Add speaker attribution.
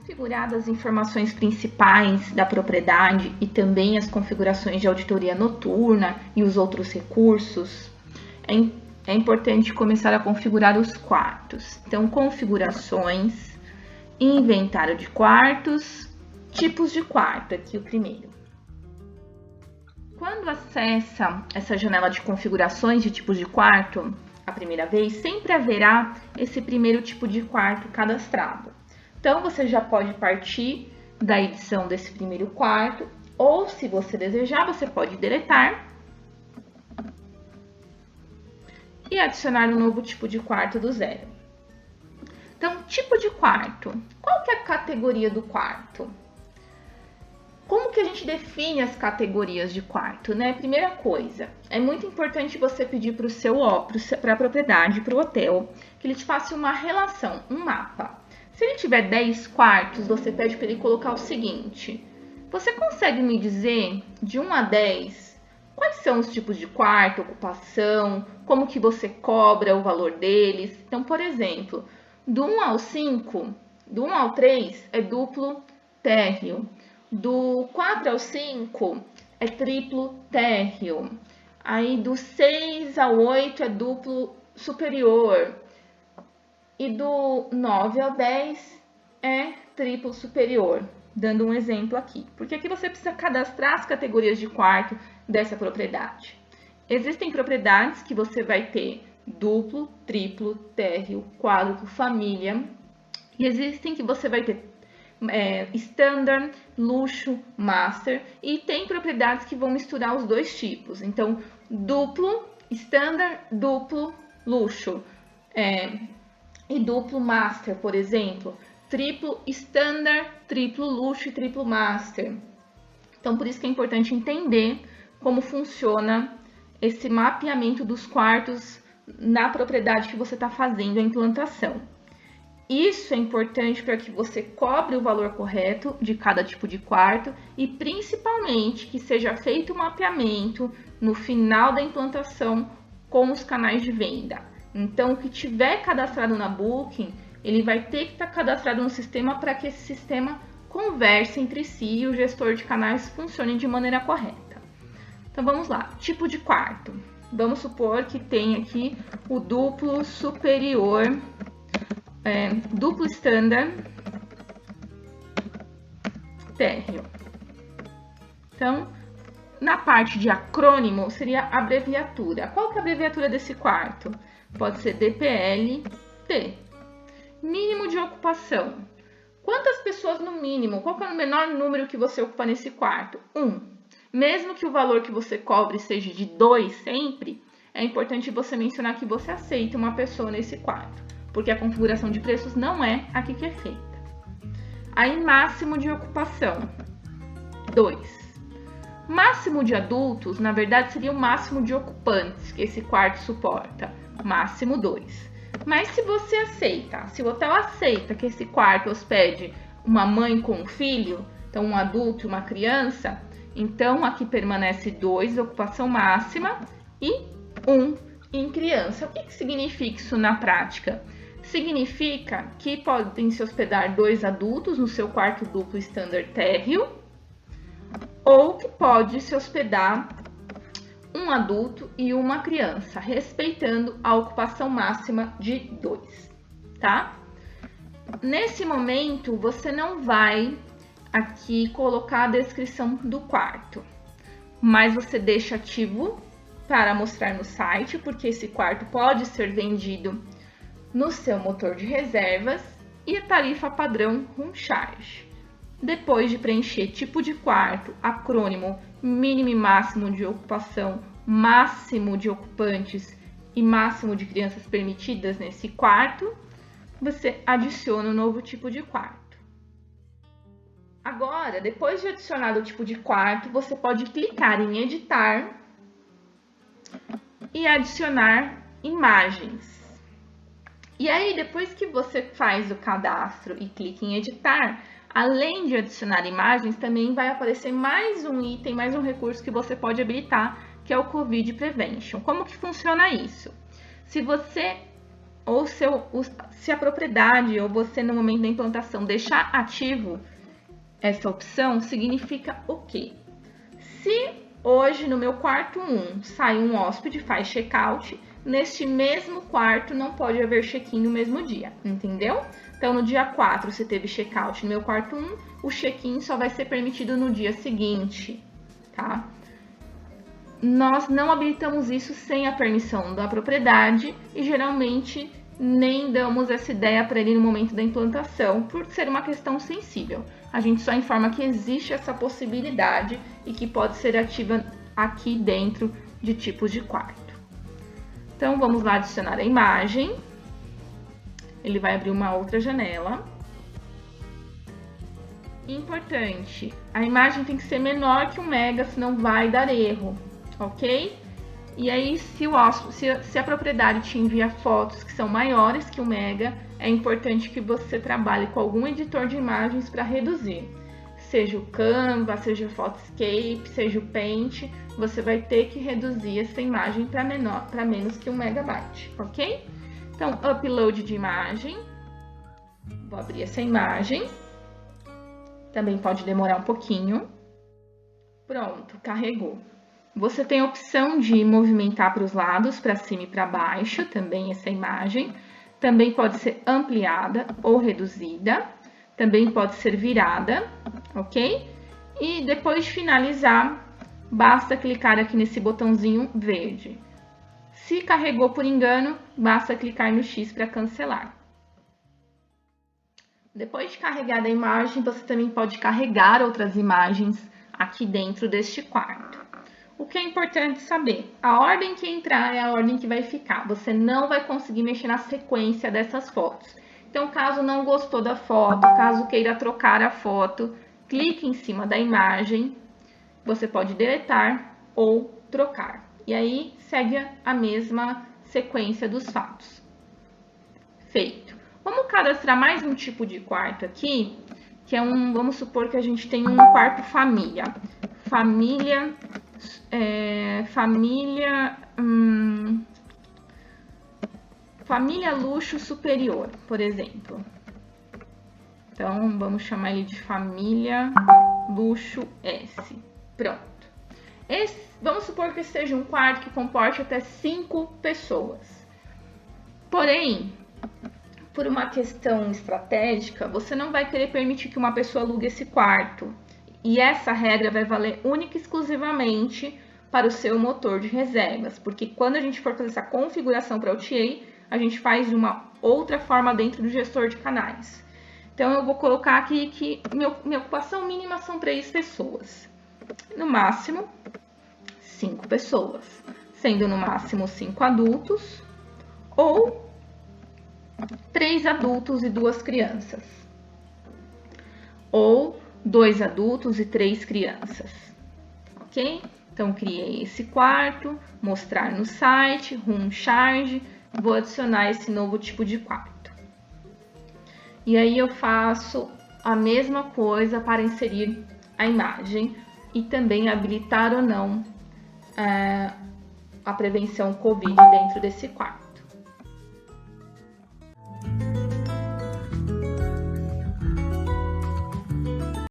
Speaker 1: Configuradas as informações principais da propriedade e também as configurações de auditoria noturna e os outros recursos, é importante começar a configurar os quartos. Então, configurações, inventário de quartos, tipos de quarto, aqui o primeiro. Quando acessa essa janela de configurações de tipos de quarto a primeira vez, sempre haverá esse primeiro tipo de quarto cadastrado. Então, você já pode partir da edição desse primeiro quarto, ou se você desejar, você pode deletar e adicionar um novo tipo de quarto do zero. Então, tipo de quarto. Qual que é a categoria do quarto? Como que a gente define as categorias de quarto, né? Primeira coisa, é muito importante você pedir para a propriedade, para o hotel, que ele te faça uma relação, um mapa. Se ele tiver 10 quartos, você pede para ele colocar o seguinte: você consegue me dizer de 1 a 10 quais são os tipos de quarto, ocupação, como que você cobra o valor deles? Então, por exemplo, do 1 ao 5, do 1 ao 3 é duplo térreo, do 4 ao 5 é triplo térreo, aí do 6 ao 8 é duplo superior, e do 9 ao 10 é triplo superior, dando um exemplo aqui. Porque aqui você precisa cadastrar as categorias de quarto dessa propriedade. Existem propriedades que você vai ter duplo, triplo, térreo, quádruplo, família. E existem que você vai ter standard, luxo, master. E tem propriedades que vão misturar os dois tipos. Então, duplo, standard, duplo, luxo. E duplo master, por exemplo, triplo standard, triplo luxo e triplo master. Então, por isso que é importante entender como funciona esse mapeamento dos quartos na propriedade que você está fazendo a implantação. Isso é importante para que você cobre o valor correto de cada tipo de quarto e, principalmente, que seja feito o mapeamento no final da implantação com os canais de venda. Então, o que tiver cadastrado na Booking, ele vai ter que estar cadastrado no sistema para que esse sistema converse entre si e o gestor de canais funcione de maneira correta. Então, vamos lá. Tipo de quarto. Vamos supor que tem aqui o duplo superior, duplo standard, térreo. Então, na parte de acrônimo, seria a abreviatura. Qual que é a abreviatura desse quarto? Pode ser DPLT. Mínimo de ocupação. Quantas pessoas no mínimo? Qual que é o menor número que você ocupa nesse quarto? 1. Mesmo que o valor que você cobre seja de 2 sempre, é importante você mencionar que você aceita uma pessoa nesse quarto, porque a configuração de preços não é aqui que é feita. Aí, máximo de ocupação, 2. Máximo de adultos, na verdade, seria o máximo de ocupantes que esse quarto suporta. Máximo 2. Mas se você aceita, se o hotel aceita que esse quarto hospede uma mãe com um filho, então um adulto e uma criança, então aqui permanece 2, ocupação máxima, e 1 em criança. O que significa isso na prática? Significa que podem se hospedar 2 adultos no seu quarto duplo standard térreo, ou que pode se hospedar um adulto e uma criança, respeitando a ocupação máxima de 2, tá? Nesse momento, você não vai aqui colocar a descrição do quarto, mas você deixa ativo para mostrar no site, porque esse quarto pode ser vendido no seu motor de reservas, e a tarifa padrão room charge. Depois de preencher tipo de quarto, acrônimo, mínimo e máximo de ocupação, máximo de ocupantes e máximo de crianças permitidas nesse quarto, você adiciona um novo tipo de quarto. Agora, depois de adicionar o tipo de quarto, você pode clicar em editar e adicionar imagens. E aí, depois que você faz o cadastro e clica em editar, além de adicionar imagens, também vai aparecer mais um item, mais um recurso que você pode habilitar, que é o COVID Prevention. Como que funciona isso? Se você ou se a propriedade ou você no momento da implantação deixar ativo essa opção, significa o quê? Se hoje no meu quarto 1 sai um hóspede, faz check-out, neste mesmo quarto não pode haver check-in no mesmo dia, entendeu? Então no dia 4 você teve check-out no meu quarto 1, o check-in só vai ser permitido no dia seguinte, tá? Nós não habilitamos isso sem a permissão da propriedade e geralmente nem damos essa ideia para ele no momento da implantação, por ser uma questão sensível. A gente só informa que existe essa possibilidade e que pode ser ativa aqui dentro de tipos de quarto. Então, vamos lá adicionar a imagem. Ele vai abrir uma outra janela. Importante, a imagem tem que ser menor que 1 mega, senão vai dar erro, ok? E aí, se a propriedade te envia fotos que são maiores que 1 mega, é importante que você trabalhe com algum editor de imagens para reduzir. Seja o Canva, seja o Photoscape, seja o Paint, você vai ter que reduzir essa imagem para menos que 1 megabyte, ok? Então, upload de imagem. Vou abrir essa imagem. Também pode demorar um pouquinho. Pronto, carregou. Você tem a opção de movimentar para os lados, para cima e para baixo, também essa imagem. Também pode ser ampliada ou reduzida. Também pode ser virada, ok? E depois de finalizar, basta clicar aqui nesse botãozinho verde. Se carregou por engano, basta clicar no X para cancelar. Depois de carregada a imagem, você também pode carregar outras imagens aqui dentro deste quarto. O que é importante saber? A ordem que entrar é a ordem que vai ficar. Você não vai conseguir mexer na sequência dessas fotos. Então, caso não gostou da foto, caso queira trocar a foto, clique em cima da imagem. Você pode deletar ou trocar. E aí, segue a mesma sequência dos fatos. Feito. Vamos cadastrar mais um tipo de quarto aqui, que é vamos supor que a gente tem um quarto família. Família luxo superior, por exemplo. Então, vamos chamar ele de família luxo S. Pronto. Vamos supor que esse seja um quarto que comporte até 5 pessoas. Porém, por uma questão estratégica, você não vai querer permitir que uma pessoa alugue esse quarto. E essa regra vai valer única e exclusivamente para o seu motor de reservas, porque quando a gente for fazer essa configuração para OTA, a gente faz de uma outra forma dentro do gestor de canais. Então, eu vou colocar aqui que minha ocupação mínima são 3 pessoas. No máximo, 5 pessoas, sendo no máximo 5 adultos ou 3 adultos e 2 crianças, ou 2 adultos e 3 crianças, ok? Então, criei esse quarto, mostrar no site, room charge, vou adicionar esse novo tipo de quarto. E aí eu faço a mesma coisa para inserir a imagem e também habilitar ou não a prevenção COVID dentro desse quarto.